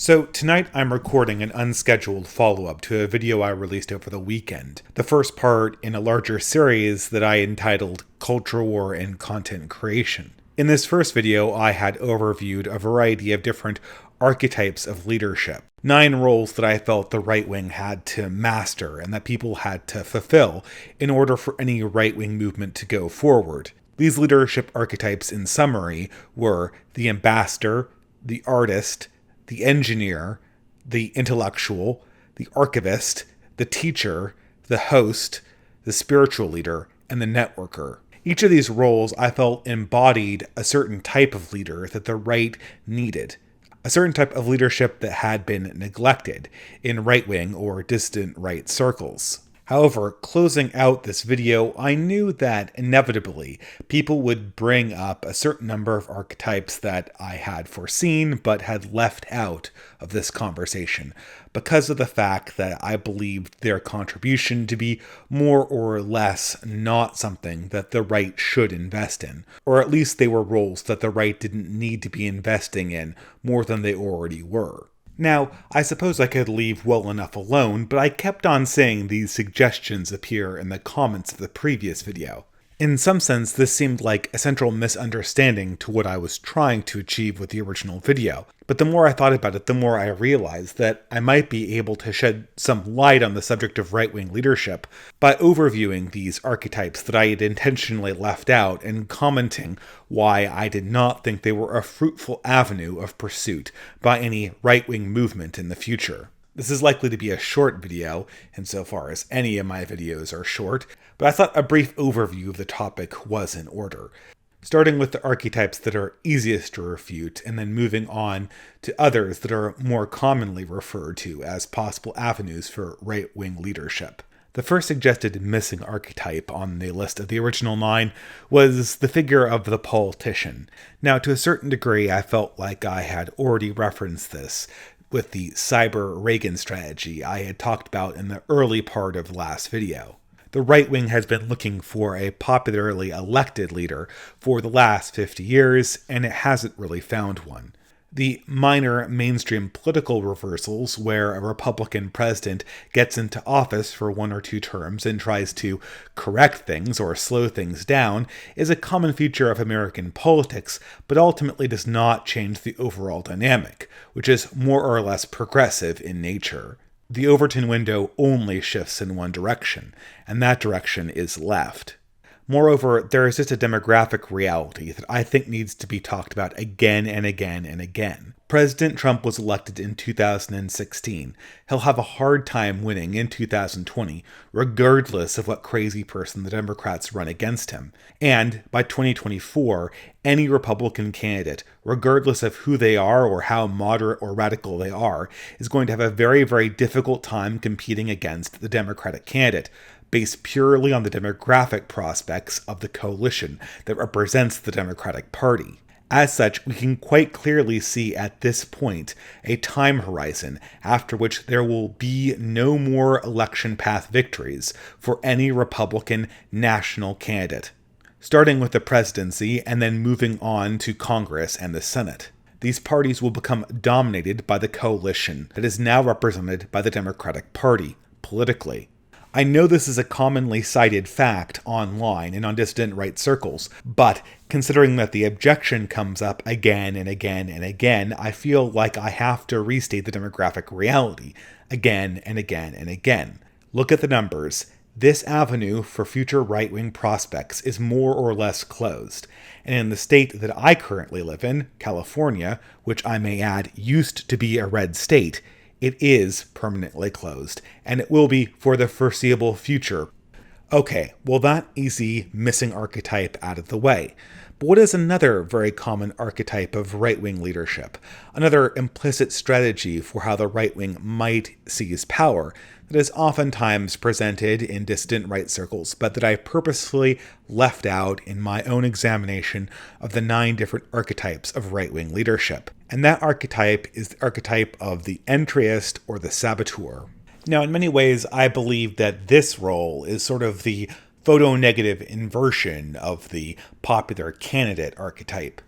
So tonight I'm recording an unscheduled follow-up to a video I released over the weekend, the first part in a larger series that I entitled Culture War and Content Creation. In this first video, I had overviewed a variety of different archetypes of leadership, 9 roles that I felt the right wing had to master and that people had to fulfill in order for any right-wing movement to go forward. These leadership archetypes, in summary, were the ambassador, the artist, the engineer, the intellectual, the archivist, the teacher, the host, the spiritual leader, and the networker. Each of these roles I felt embodied a certain type of leader that the right needed, a certain type of leadership that had been neglected in right-wing or distant right circles. However, closing out this video, I knew that inevitably people would bring up a certain number of archetypes that I had foreseen but had left out of this conversation because of the fact that I believed their contribution to be more or less not something that the right should invest in, or at least they were roles that the right didn't need to be investing in more than they already were. Now, I suppose I could leave well enough alone, but I kept on seeing these suggestions appear in the comments of the previous video. In some sense, this seemed like a central misunderstanding to what I was trying to achieve with the original video. But the more I thought about it, the more I realized that I might be able to shed some light on the subject of right-wing leadership by overviewing these archetypes that I had intentionally left out and commenting why I did not think they were a fruitful avenue of pursuit by any right-wing movement in the future. This is likely to be a short video, insofar as any of my videos are short, but I thought a brief overview of the topic was in order, starting with the archetypes that are easiest to refute, and then moving on to others that are more commonly referred to as possible avenues for right-wing leadership. The first suggested missing archetype on the list of the original 9 was the figure of the politician. Now, to a certain degree, I felt like I had already referenced this with the cyber Reagan strategy I had talked about in the early part of the last video. The right wing has been looking for a popularly elected leader for the last 50 years, and it hasn't really found one. The minor mainstream political reversals where a Republican president gets into office for 1 or 2 terms and tries to correct things or slow things down is a common feature of American politics, but ultimately does not change the overall dynamic, which is more or less progressive in nature. The Overton window only shifts in one direction, and that direction is left. Moreover, there is just a demographic reality that I think needs to be talked about again and again and again. President Trump was elected in 2016. He'll have a hard time winning in 2020, regardless of what crazy person the Democrats run against him. And by 2024, any Republican candidate, regardless of who they are or how moderate or radical they are, is going to have a very, very difficult time competing against the Democratic candidate, based purely on the demographic prospects of the coalition that represents the Democratic Party. As such, we can quite clearly see at this point a time horizon after which there will be no more election path victories for any Republican national candidate, starting with the presidency and then moving on to Congress and the Senate. These parties will become dominated by the coalition that is now represented by the Democratic Party, politically. I know this is a commonly cited fact online and on dissident right circles, but considering that the objection comes up again and again and again, I feel like I have to restate the demographic reality again and again and again. Look at the numbers. This avenue for future right-wing prospects is more or less closed, and in the state that I currently live in, California, which I may add used to be a red state, it is permanently closed, and it will be for the foreseeable future. Okay, well, that easy missing archetype out of the way. But what is another very common archetype of right-wing leadership? Another implicit strategy for how the right wing might seize power that is oftentimes presented in distant right circles, but that I purposefully left out in my own examination of the 9 different archetypes of right-wing leadership. And that archetype is the archetype of the entryist or the saboteur. Now, in many ways, I believe that this role is sort of the photonegative inversion of the popular candidate archetype.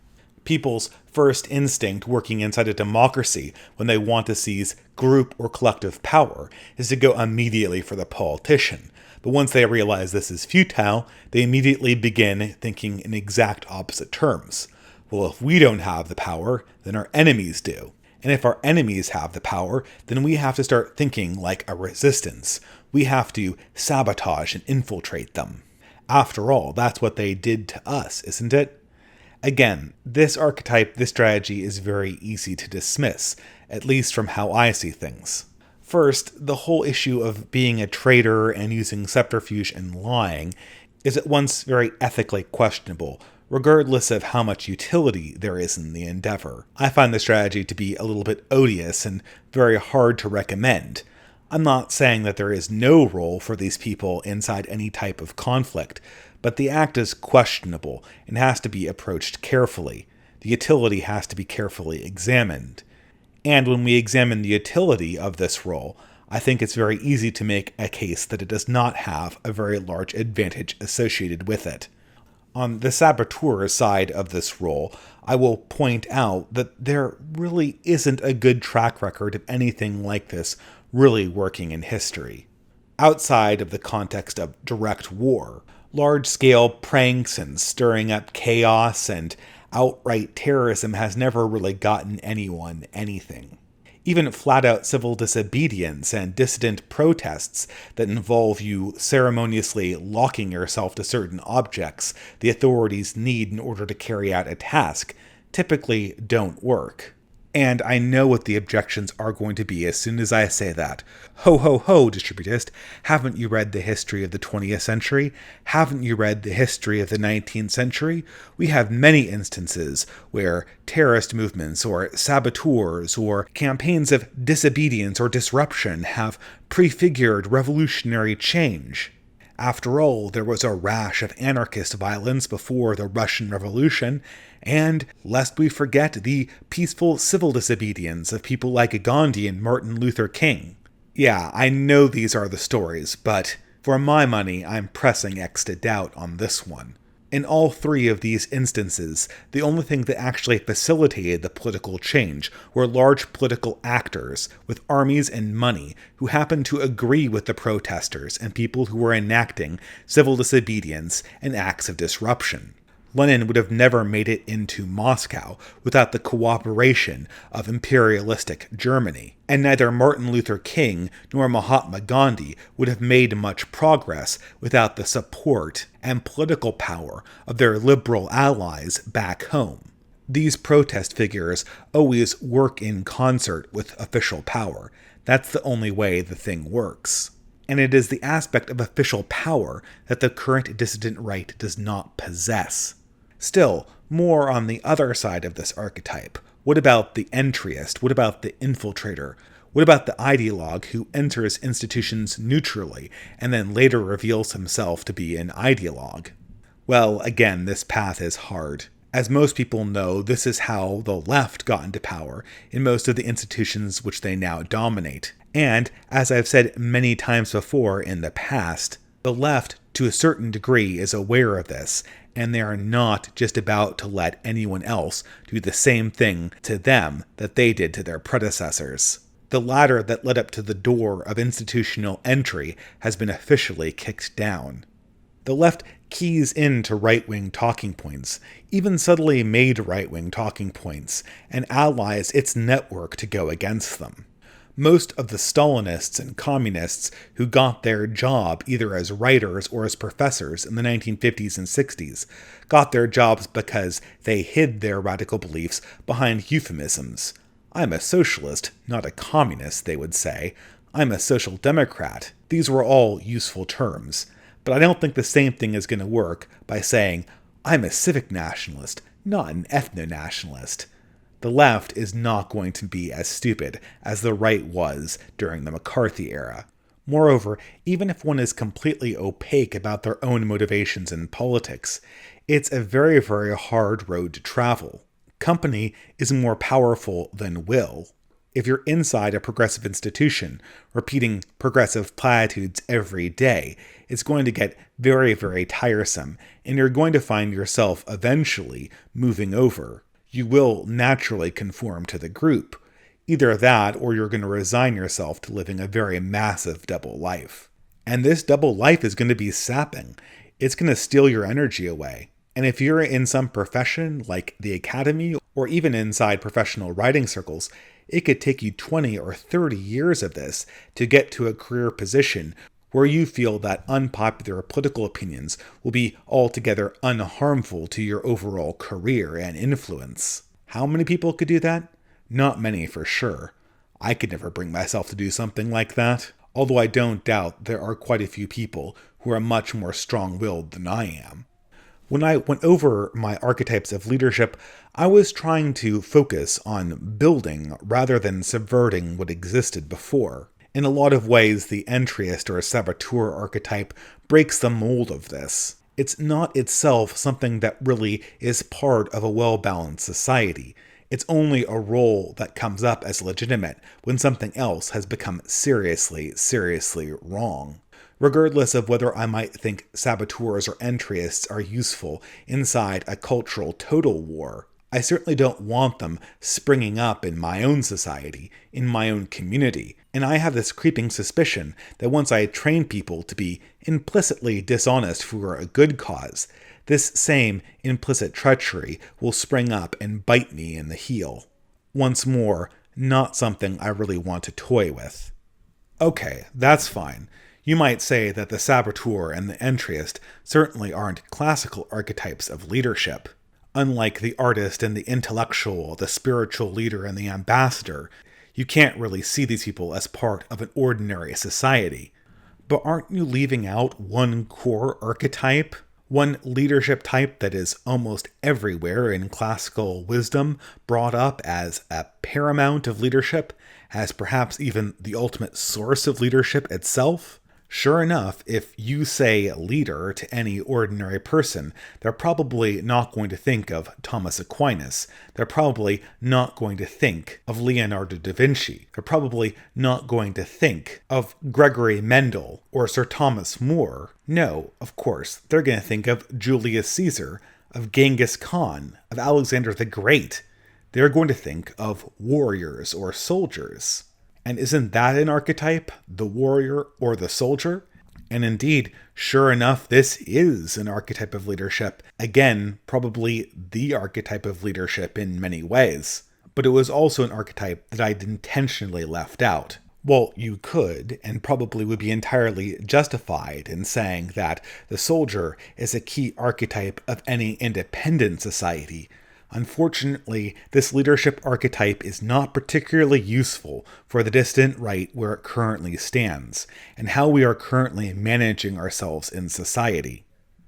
People's first instinct working inside a democracy when they want to seize group or collective power is to go immediately for the politician. But once they realize this is futile, they immediately begin thinking in exact opposite terms. Well, if we don't have the power, then our enemies do. And if our enemies have the power, then we have to start thinking like a resistance. We have to sabotage and infiltrate them. After all, that's what they did to us, isn't it? Again, this archetype, this strategy is very easy to dismiss, at least from how I see things. First, the whole issue of being a traitor and using subterfuge and lying is at once very ethically questionable, regardless of how much utility there is in the endeavor. I find the strategy to be a little bit odious and very hard to recommend. I'm not saying that there is no role for these people inside any type of conflict, but the act is questionable and has to be approached carefully. The utility has to be carefully examined. And when we examine the utility of this role, I think it's very easy to make a case that it does not have a very large advantage associated with it. On the Saboteur side of this role, I will point out that there really isn't a good track record of anything like this really working in history. Outside of the context of direct war, large-scale pranks and stirring up chaos and outright terrorism has never really gotten anyone anything. Even flat-out civil disobedience and dissident protests that involve you ceremoniously locking yourself to certain objects the authorities need in order to carry out a task typically don't work. And I know what the objections are going to be as soon as I say that. Ho ho ho, distributist, haven't you read the history of the 20th century? Haven't you read the history of the 19th century? We have many instances where terrorist movements or saboteurs or campaigns of disobedience or disruption have prefigured revolutionary change. After all, there was a rash of anarchist violence before the Russian Revolution, and, lest we forget, the peaceful civil disobedience of people like Gandhi and Martin Luther King. Yeah, I know these are the stories, but for my money, I'm pressing X to doubt on this one. In all three of these instances, the only thing that actually facilitated the political change were large political actors with armies and money who happened to agree with the protesters and people who were enacting civil disobedience and acts of disruption. Lenin would have never made it into Moscow without the cooperation of imperialistic Germany, and neither Martin Luther King nor Mahatma Gandhi would have made much progress without the support and political power of their liberal allies back home. These protest figures always work in concert with official power. That's the only way the thing works. And it is the aspect of official power that the current dissident right does not possess. Still, more on the other side of this archetype. What about the entryist? What about the infiltrator? What about the ideologue who enters institutions neutrally and then later reveals himself to be an ideologue? Well, again, this path is hard. As most people know, this is how the left got into power in most of the institutions which they now dominate. And, as I've said many times before in the past, the left, to a certain degree, is aware of this, and they are not just about to let anyone else do the same thing to them that they did to their predecessors. The ladder that led up to the door of institutional entry has been officially kicked down. The left keys into right-wing talking points, even subtly made right-wing talking points, and allies its network to go against them. Most of the Stalinists and communists who got their job either as writers or as professors in the 1950s and 60s got their jobs because they hid their radical beliefs behind euphemisms. I'm a socialist, not a communist, they would say. I'm a social democrat. These were all useful terms. But I don't think the same thing is going to work by saying, I'm a civic nationalist, not an ethno-nationalist. The left is not going to be as stupid as the right was during the McCarthy era. Moreover, even if one is completely opaque about their own motivations in politics, it's a very, very hard road to travel. Company is more powerful than will. If you're inside a progressive institution, repeating progressive platitudes every day, it's going to get very, very tiresome, and you're going to find yourself eventually moving over. you will naturally conform to the group. Either that, or you're going to resign yourself to living a very massive double life. And this double life is going to be sapping. It's going to steal your energy away. And if you're in some profession like the academy, or even inside professional writing circles, it could take you 20 or 30 years of this to get to a career position where you feel that unpopular political opinions will be altogether unharmful to your overall career and influence. How many people could do that? Not many for sure. I could never bring myself to do something like that, although I don't doubt there are quite a few people who are much more strong-willed than I am. When I went over my archetypes of leadership, I was trying to focus on building rather than subverting what existed before. In a lot of ways, the entryist or saboteur archetype breaks the mold of this. It's not itself something that really is part of a well-balanced society. It's only a role that comes up as legitimate when something else has become seriously wrong. Regardless of whether I might think saboteurs or entryists are useful inside a cultural total war, I certainly don't want them springing up in my own society, in my own community, and I have this creeping suspicion that once I train people to be implicitly dishonest for a good cause, this same implicit treachery will spring up and bite me in the heel. Once more, not something I really want to toy with. Okay, that's fine. You might say that the saboteur and the entryist certainly aren't classical archetypes of leadership. Unlike the artist and the intellectual, the spiritual leader and the ambassador, you can't really see these people as part of an ordinary society. But aren't you leaving out one core archetype? One leadership type that is almost everywhere in classical wisdom, brought up as a paramount of leadership, as perhaps even the ultimate source of leadership itself? Sure enough, if you say leader to any ordinary person, they're probably not going to think of Thomas Aquinas. They're probably not going to think of Leonardo da Vinci. They're probably not going to think of Gregory Mendel or Sir Thomas More. No, of course, they're going to think of Julius Caesar, of Genghis Khan, of Alexander the Great. They're going to think of warriors or soldiers. And isn't that an archetype, the warrior or the soldier? And indeed, sure enough, this is an archetype of leadership. Again, probably the archetype of leadership in many ways. But it was also an archetype that I'd intentionally left out. Well, you could, and probably would be entirely justified in saying that the soldier is a key archetype of any independent society. Unfortunately, this leadership archetype is not particularly useful for the distant right where it currently stands, and how we are currently managing ourselves in society.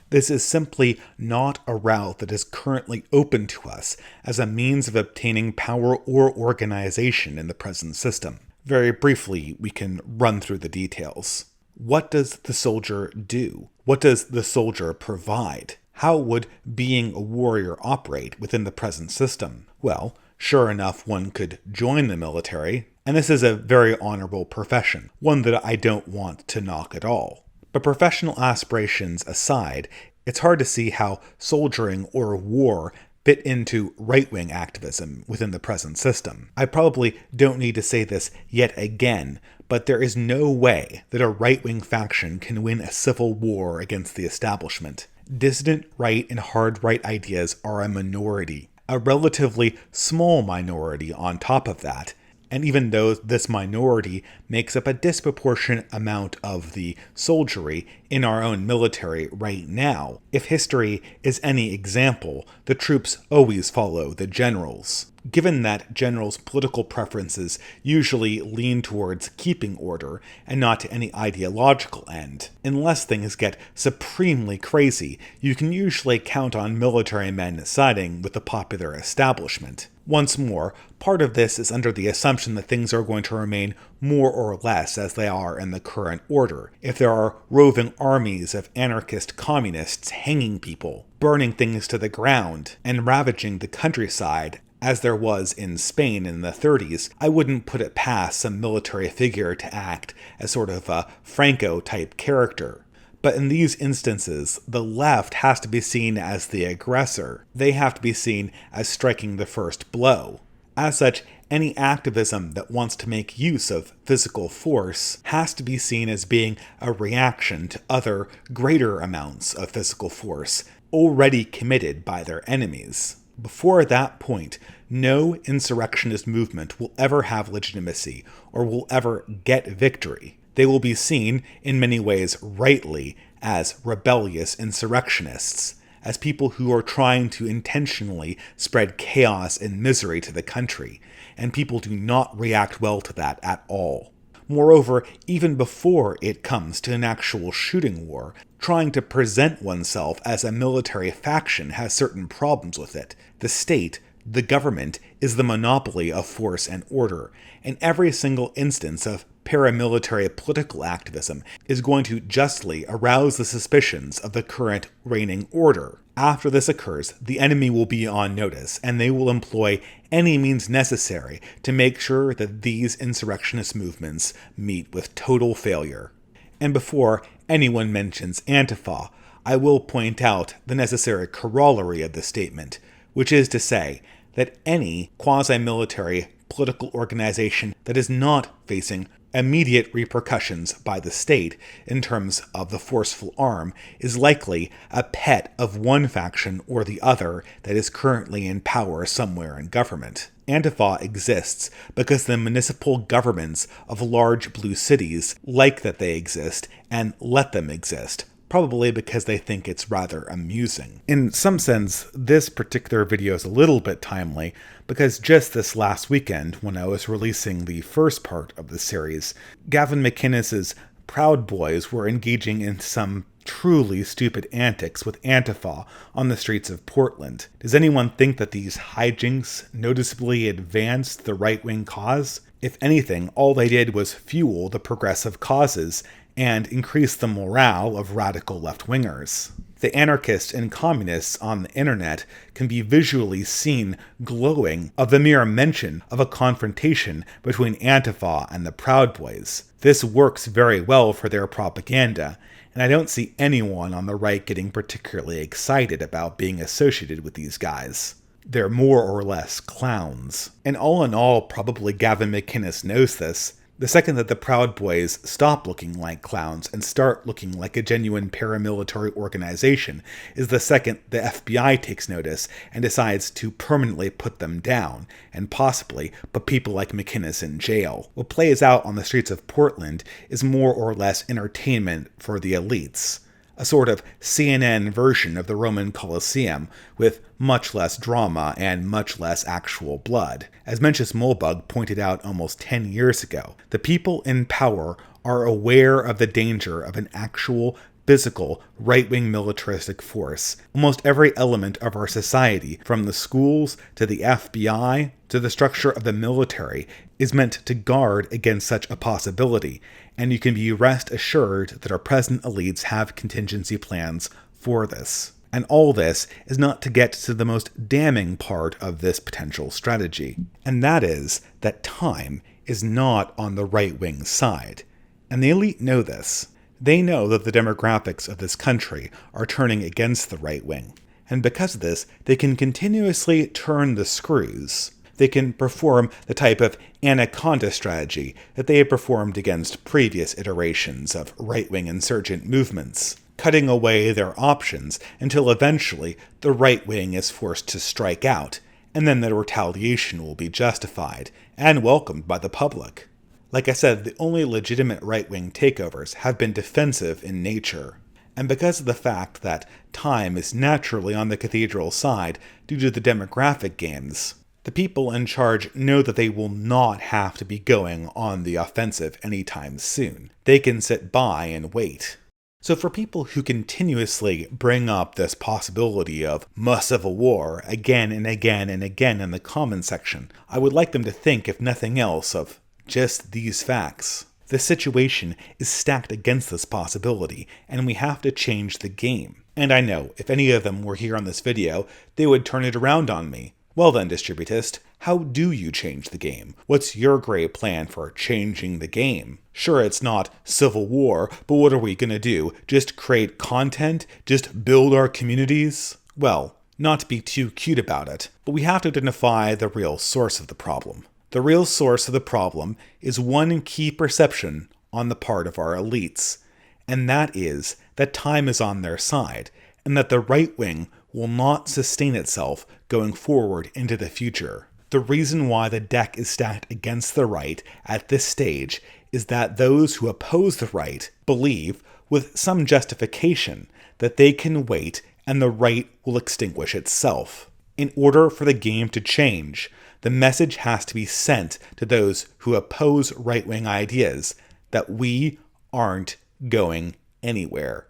This is simply not a route that is currently open to us as a means of obtaining power or organization in the present system. Very briefly, we can run through the details. What does the soldier do? What does the soldier provide? How would being a warrior operate within the present system? Well, sure enough, one could join the military, and this is a very honorable profession, one that I don't want to knock at all. But professional aspirations aside, it's hard to see how soldiering or war fit into right-wing activism within the present system. I probably don't need to say this yet again, but there is no way that a right-wing faction can win a civil war against the establishment. Dissident right and hard right ideas are a minority, a relatively small minority on top of that, and even though this minority makes up a disproportionate amount of the soldiery in our own military right now, if history is any example, the troops always follow the generals. Given that generals' political preferences usually lean towards keeping order and not to any ideological end, unless things get supremely crazy, you can usually count on military men siding with the popular establishment. Once more, part of this is under the assumption that things are going to remain more or less as they are in the current order. If there are roving armies of anarchist communists hanging people, burning things to the ground, and ravaging the countryside, as there was in Spain in the 30s, I wouldn't put it past some military figure to act as sort of a Franco-type character. But in these instances, the left has to be seen as the aggressor. They have to be seen as striking the first blow. As such, any activism that wants to make use of physical force has to be seen as being a reaction to other, greater amounts of physical force already committed by their enemies. Before that point, no insurrectionist movement will ever have legitimacy or will ever get victory. They will be seen, in many ways rightly, as rebellious insurrectionists, as people who are trying to intentionally spread chaos and misery to the country, and people do not react well to that at all. Moreover, even before it comes to an actual shooting war, trying to present oneself as a military faction has certain problems with it. The state, the government, is the monopoly of force and order, and every single instance of paramilitary political activism is going to justly arouse the suspicions of the current reigning order. After this occurs, the enemy will be on notice, and they will employ any means necessary to make sure that these insurrectionist movements meet with total failure. And before anyone mentions Antifa, I will point out the necessary corollary of this statement, which is to say that any quasi-military political organization that is not facing immediate repercussions by the state in terms of the forceful arm is likely a pet of one faction or the other that is currently in power somewhere in government. Antifa exists because the municipal governments of large blue cities like that they exist and let them exist, probably because they think it's rather amusing. In some sense, this particular video is a little bit timely, because just this last weekend, when I was releasing the first part of the series, Gavin McInnes's Proud Boys were engaging in some truly stupid antics with Antifa on the streets of Portland. Does anyone think that these hijinks noticeably advanced the right-wing cause? If anything, all they did was fuel the progressive causes and increase the morale of radical left-wingers. The anarchists and communists on the internet can be visually seen glowing of the mere mention of a confrontation between Antifa and the Proud Boys. This works very well for their propaganda, and I don't see anyone on the right getting particularly excited about being associated with these guys. They're more or less clowns. And all in all, probably Gavin McInnes knows this. The second that the Proud Boys stop looking like clowns and start looking like a genuine paramilitary organization is the second the FBI takes notice and decides to permanently put them down, and possibly put people like McInnes in jail. What plays out on the streets of Portland is more or less entertainment for the elites. A sort of CNN version of the Roman Colosseum, with much less drama and much less actual blood. As Mencius Mollbug pointed out almost 10 years ago, the people in power are aware of the danger of an actual, physical, right-wing militaristic force. Almost every element of our society, from the schools to the FBI to the structure of the military, is meant to guard against such a possibility, and you can be rest assured that our present elites have contingency plans for this. And all this is not to get to the most damning part of this potential strategy, and that is that time is not on the right-wing side. And the elite know this. They know that the demographics of this country are turning against the right wing, and because of this, they can continuously turn the screws. They can perform the type of anaconda strategy that they had performed against previous iterations of right-wing insurgent movements, cutting away their options until eventually the right wing is forced to strike out, and then the retaliation will be justified and welcomed by the public. Like I said, the only legitimate right-wing takeovers have been defensive in nature. And because of the fact that time is naturally on the cathedral side due to the demographic gains, the people in charge know that they will not have to be going on the offensive anytime soon. They can sit by and wait. So for people who continuously bring up this possibility of a civil war again and again and again in the comment section, I would like them to think, if nothing else, of just these facts. The situation is stacked against this possibility, and we have to change the game. And I know, if any of them were here on this video, they would turn it around on me. Well then, distributist, How do you change the game? What's your great plan for changing the game? Sure, it's not civil war, but what are we gonna do? Just create content? Just build our communities? Well, not to be too cute about it, but we have to identify the real source of the problem. The real source of the problem is one key perception on the part of our elites, and that is that time is on their side, and that the right wing will not sustain itself going forward into the future. The reason why the deck is stacked against the right at this stage is that those who oppose the right believe, with some justification, that they can wait and the right will extinguish itself. In order for the game to change, the message has to be sent to those who oppose right-wing ideas that we aren't going anywhere.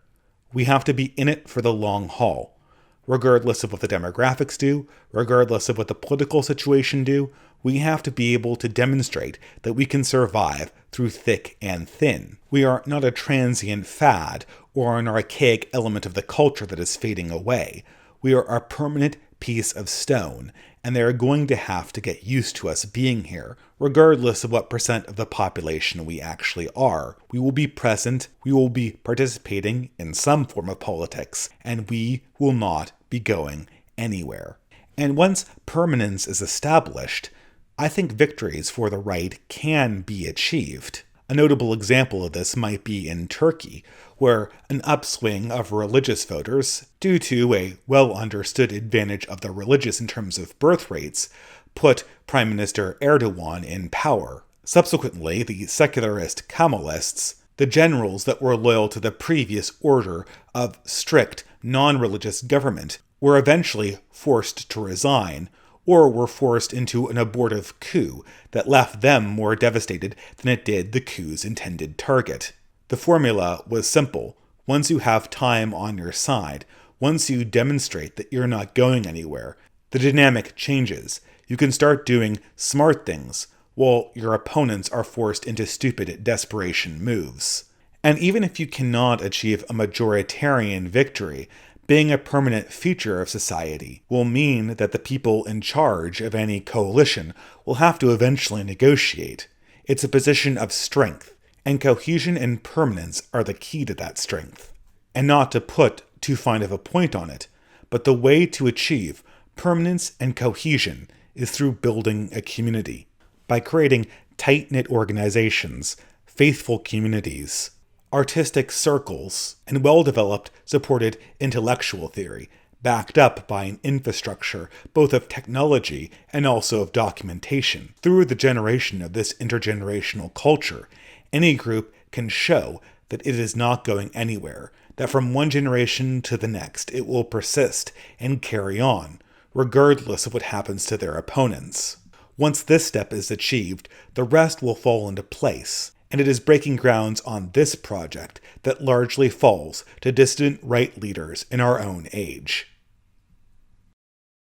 We have to be in it for the long haul. Regardless of what the demographics do, regardless of what the political situation do, we have to be able to demonstrate that we can survive through thick and thin. We are not a transient fad or an archaic element of the culture that is fading away. We are a permanent piece of stone, and they are going to have to get used to us being here, regardless of what percent of the population we actually are. We will be present, we will be participating in some form of politics, and we will not be going anywhere. And once permanence is established, I think victories for the right can be achieved. A notable example of this might be in Turkey, where an upswing of religious voters, due to a well-understood advantage of the religious in terms of birth rates, put Prime Minister Erdogan in power. Subsequently, the secularist Kemalists, the generals that were loyal to the previous order of strict, non-religious government, were eventually forced to resign, or were forced into an abortive coup that left them more devastated than it did the coup's intended target. The formula was simple. Once you have time on your side, once you demonstrate that you're not going anywhere, the dynamic changes. You can start doing smart things, while your opponents are forced into stupid desperation moves. And even if you cannot achieve a majoritarian victory, being a permanent feature of society will mean that the people in charge of any coalition will have to eventually negotiate. It's a position of strength, and cohesion and permanence are the key to that strength. And not to put too fine of a point on it, but the way to achieve permanence and cohesion is through building a community, by creating tight-knit organizations, faithful communities, artistic circles, and well-developed, supported intellectual theory, backed up by an infrastructure both of technology and also of documentation. Through the generation of this intergenerational culture, any group can show that it is not going anywhere, that from one generation to the next it will persist and carry on, regardless of what happens to their opponents. Once this step is achieved, the rest will fall into place. And it is breaking grounds on this project that largely falls to dissident right leaders in our own age.